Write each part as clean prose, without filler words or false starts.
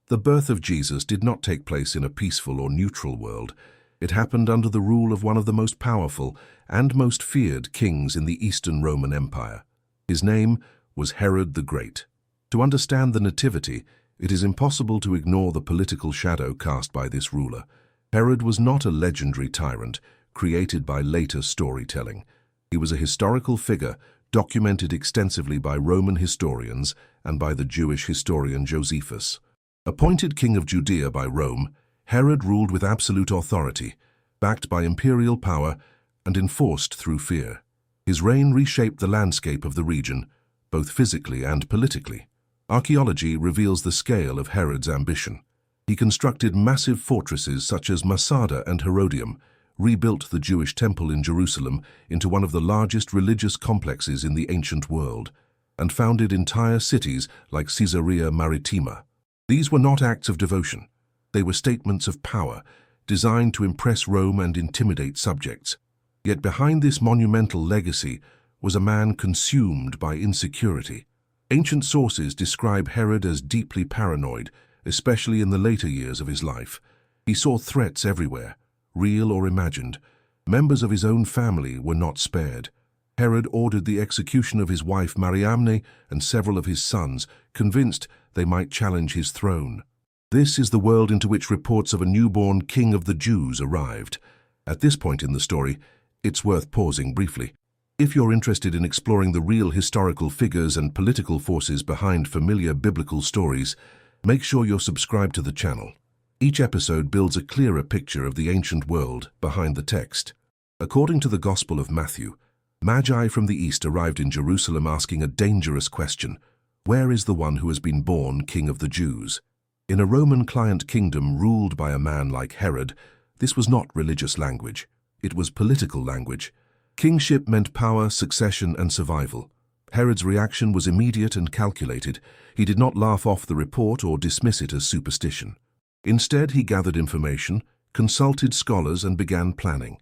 The birth of Jesus did not take place in a peaceful or neutral world. It happened under the rule of one of the most powerful and most feared kings in the Eastern Roman Empire. His name was Herod the Great. To understand the Nativity, it is impossible to ignore the political shadow cast by this ruler. Herod was not a legendary tyrant created by later storytelling. He was a historical figure documented extensively by Roman historians and by the Jewish historian Josephus. Appointed king of Judea by Rome, Herod ruled with absolute authority, backed by imperial power and enforced through fear. His reign reshaped the landscape of the region, both physically and politically. Archaeology reveals the scale of Herod's ambition. He constructed massive fortresses such as Masada and Herodium, rebuilt the Jewish temple in Jerusalem into one of the largest religious complexes in the ancient world, and founded entire cities like Caesarea Maritima. These were not acts of devotion. They were statements of power, designed to impress Rome and intimidate subjects. Yet behind this monumental legacy was a man consumed by insecurity. Ancient sources describe Herod as deeply paranoid, especially in the later years of his life. He saw threats everywhere, real or imagined. Members of his own family were not spared. Herod ordered the execution of his wife Mariamne and several of his sons, convinced they might challenge his throne. This is the world into which reports of a newborn king of the Jews arrived. At this point in the story, it's worth pausing briefly. If you're interested in exploring the real historical figures and political forces behind familiar biblical stories, make sure you're subscribed to the channel. Each episode builds a clearer picture of the ancient world behind the text. According to the Gospel of Matthew, Magi from the east arrived in Jerusalem asking a dangerous question: where is the one who has been born King of the Jews? In a Roman client kingdom ruled by a man like Herod, this was not religious language. It was political language. Kingship meant power, succession, and survival. Herod's reaction was immediate and calculated. He did not laugh off the report or dismiss it as superstition. Instead, he gathered information, consulted scholars, and began planning.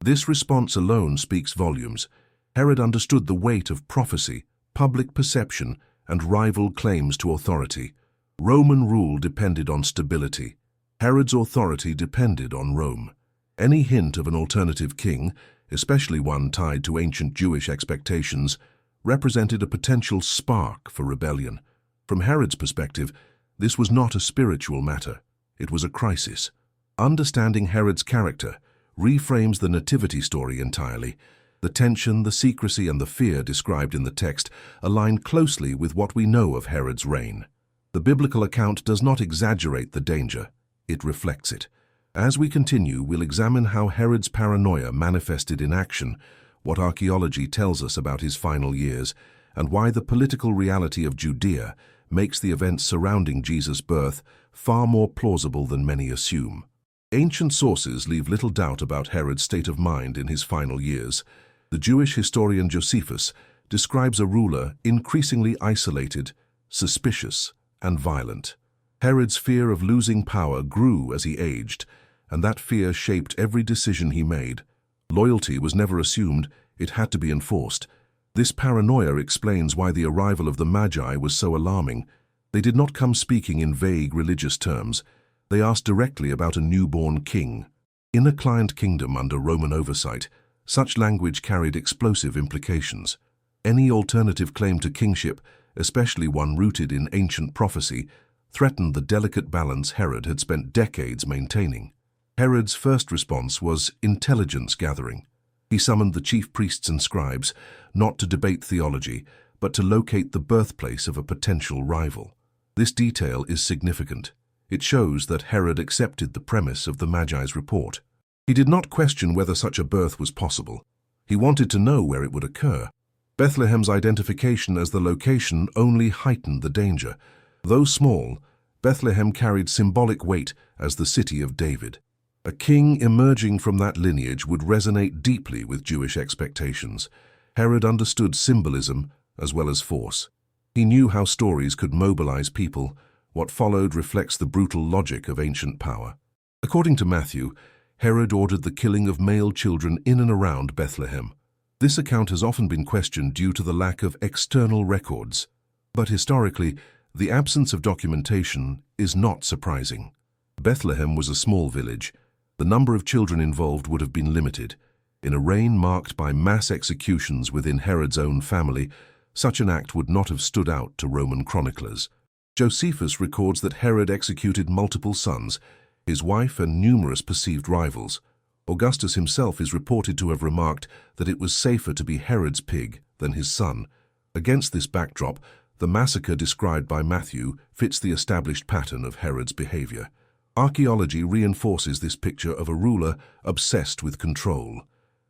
This response alone speaks volumes. Herod understood the weight of prophecy, public perception, and rival claims to authority. Roman rule depended on stability. Herod's authority depended on Rome. Any hint of an alternative king, especially one tied to ancient Jewish expectations, represented a potential spark for rebellion. From Herod's perspective, this was not a spiritual matter. It was a crisis. Understanding Herod's character reframes the Nativity story entirely. The tension, the secrecy, and the fear described in the text align closely with what we know of Herod's reign. The biblical account does not exaggerate the danger. It reflects it. As we continue, we'll examine how Herod's paranoia manifested in action, what archaeology tells us about his final years, and why the political reality of Judea makes the events surrounding Jesus' birth far more plausible than many assume. Ancient sources leave little doubt about Herod's state of mind in his final years. The Jewish historian Josephus describes a ruler increasingly isolated, suspicious, and violent. Herod's fear of losing power grew as he aged, and that fear shaped every decision he made. Loyalty was never assumed, it had to be enforced. This paranoia explains why the arrival of the Magi was so alarming. They did not come speaking in vague religious terms. They asked directly about a newborn king. In a client kingdom under Roman oversight, such language carried explosive implications. Any alternative claim to kingship, especially one rooted in ancient prophecy, threatened the delicate balance Herod had spent decades maintaining. Herod's first response was intelligence gathering. He summoned the chief priests and scribes, not to debate theology, but to locate the birthplace of a potential rival. This detail is significant. It shows that Herod accepted the premise of the Magi's report. He did not question whether such a birth was possible. He wanted to know where it would occur. Bethlehem's identification as the location only heightened the danger. Though small, Bethlehem carried symbolic weight as the city of David. A king emerging from that lineage would resonate deeply with Jewish expectations. Herod understood symbolism as well as force. He knew how stories could mobilize people. What followed reflects the brutal logic of ancient power. According to Matthew, Herod ordered the killing of male children in and around Bethlehem. This account has often been questioned due to the lack of external records. But historically, The absence of documentation is not surprising. Bethlehem was a small village. The number of children involved would have been limited. In a reign marked by mass executions within Herod's own family, such an act would not have stood out to Roman chroniclers. Josephus records that Herod executed multiple sons, his wife and numerous perceived rivals. Augustus himself is reported to have remarked that it was safer to be Herod's pig than his son. Against this backdrop, the massacre described by Matthew fits the established pattern of Herod's behavior. Archaeology reinforces this picture of a ruler obsessed with control.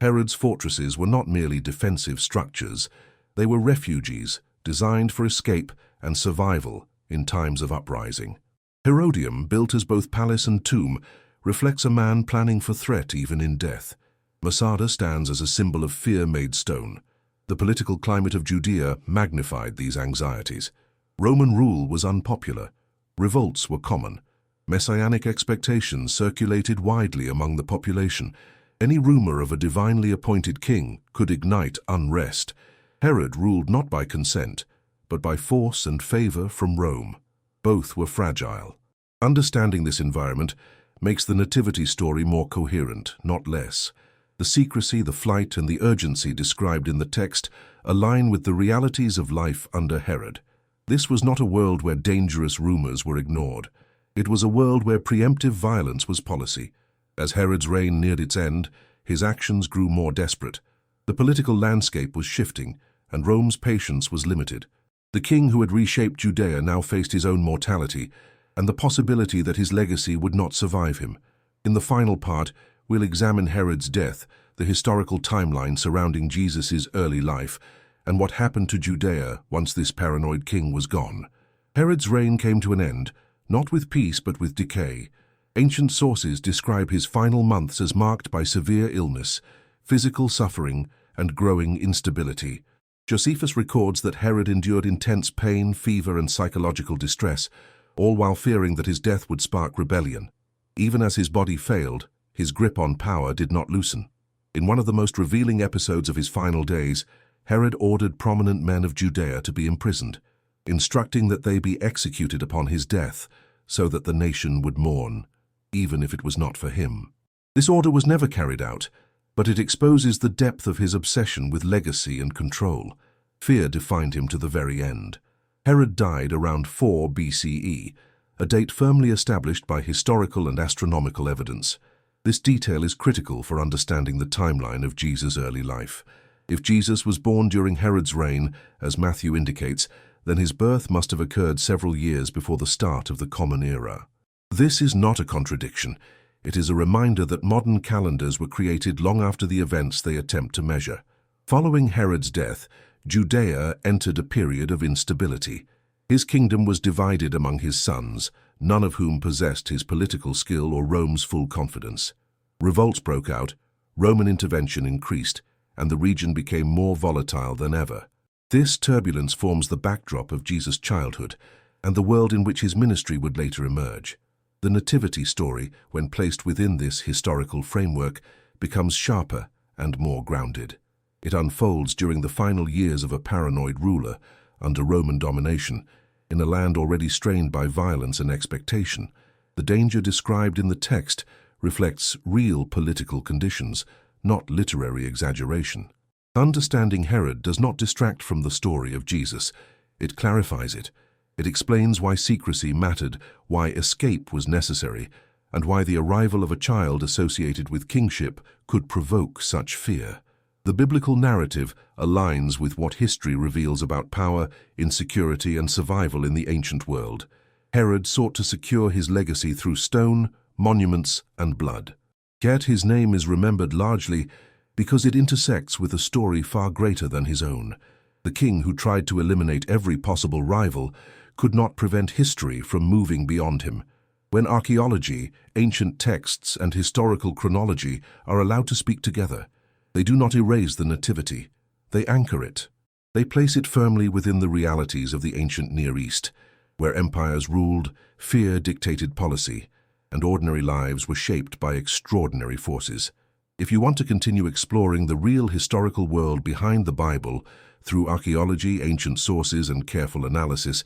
Herod's fortresses were not merely defensive structures, they were refuges designed for escape and survival in times of uprising. Herodium, built as both palace and tomb, reflects a man planning for threat even in death. Masada stands as a symbol of fear made stone. The political climate of Judea magnified these anxieties. Roman rule was unpopular. Revolts were common. Messianic expectations circulated widely among the population. Any rumor of a divinely appointed king could ignite unrest. Herod ruled not by consent, but by force and favor from Rome. Both were fragile. Understanding this environment makes the Nativity story more coherent, not less. The secrecy, the flight, and the urgency described in the text align with the realities of life under Herod. This was not a world where dangerous rumors were ignored. It was a world where preemptive violence was policy. As Herod's reign neared its end, his actions grew more desperate. The political landscape was shifting, and Rome's patience was limited. The king who had reshaped Judea now faced his own mortality, and the possibility that his legacy would not survive him. In the final part, we'll examine Herod's death, the historical timeline surrounding Jesus' early life, and what happened to Judea once this paranoid king was gone. Herod's reign came to an end, not with peace but with decay. Ancient sources describe his final months as marked by severe illness, physical suffering, and growing instability. Josephus records that Herod endured intense pain, fever, and psychological distress, all while fearing that his death would spark rebellion. Even as his body failed, his grip on power did not loosen. In one of the most revealing episodes of his final days, Herod ordered prominent men of Judea to be imprisoned, instructing that they be executed upon his death, so that the nation would mourn, even if it was not for him. This order was never carried out, but it exposes the depth of his obsession with legacy and control. Fear defined him to the very end. Herod died around 4 BCE, a date firmly established by historical and astronomical evidence. This detail is critical for understanding the timeline of Jesus' early life. If Jesus was born during Herod's reign, as Matthew indicates, then his birth must have occurred several years before the start of the Common Era. This is not a contradiction. It is a reminder that modern calendars were created long after the events they attempt to measure. Following Herod's death, Judea entered a period of instability. His kingdom was divided among his sons, none of whom possessed his political skill or Rome's full confidence. Revolts broke out, Roman intervention increased, and the region became more volatile than ever. This turbulence forms the backdrop of Jesus' childhood and the world in which his ministry would later emerge. The Nativity story, when placed within this historical framework, becomes sharper and more grounded. It unfolds during the final years of a paranoid ruler under Roman domination, in a land already strained by violence and expectation. The danger described in the text reflects real political conditions, not literary exaggeration. Understanding Herod does not distract from the story of Jesus. It clarifies it. It explains why secrecy mattered, why escape was necessary, and why the arrival of a child associated with kingship could provoke such fear. The biblical narrative aligns with what history reveals about power, insecurity, and survival in the ancient world. Herod sought to secure his legacy through stone, monuments, and blood. Yet his name is remembered largely because it intersects with a story far greater than his own. The king who tried to eliminate every possible rival could not prevent history from moving beyond him. When archaeology, ancient texts, and historical chronology are allowed to speak together, they do not erase the Nativity, they anchor it. They place it firmly within the realities of the ancient Near East, where empires ruled, fear dictated policy, and ordinary lives were shaped by extraordinary forces. If you want to continue exploring the real historical world behind the Bible through archaeology, ancient sources, and careful analysis,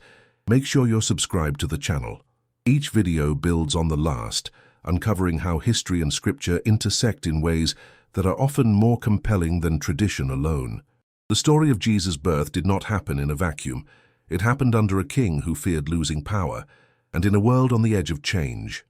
Make sure you're subscribed to the channel. Each video builds on the last, uncovering how history and scripture intersect in ways that are often more compelling than tradition alone. The story of Jesus' birth did not happen in a vacuum. It happened under a king who feared losing power, and in a world on the edge of change.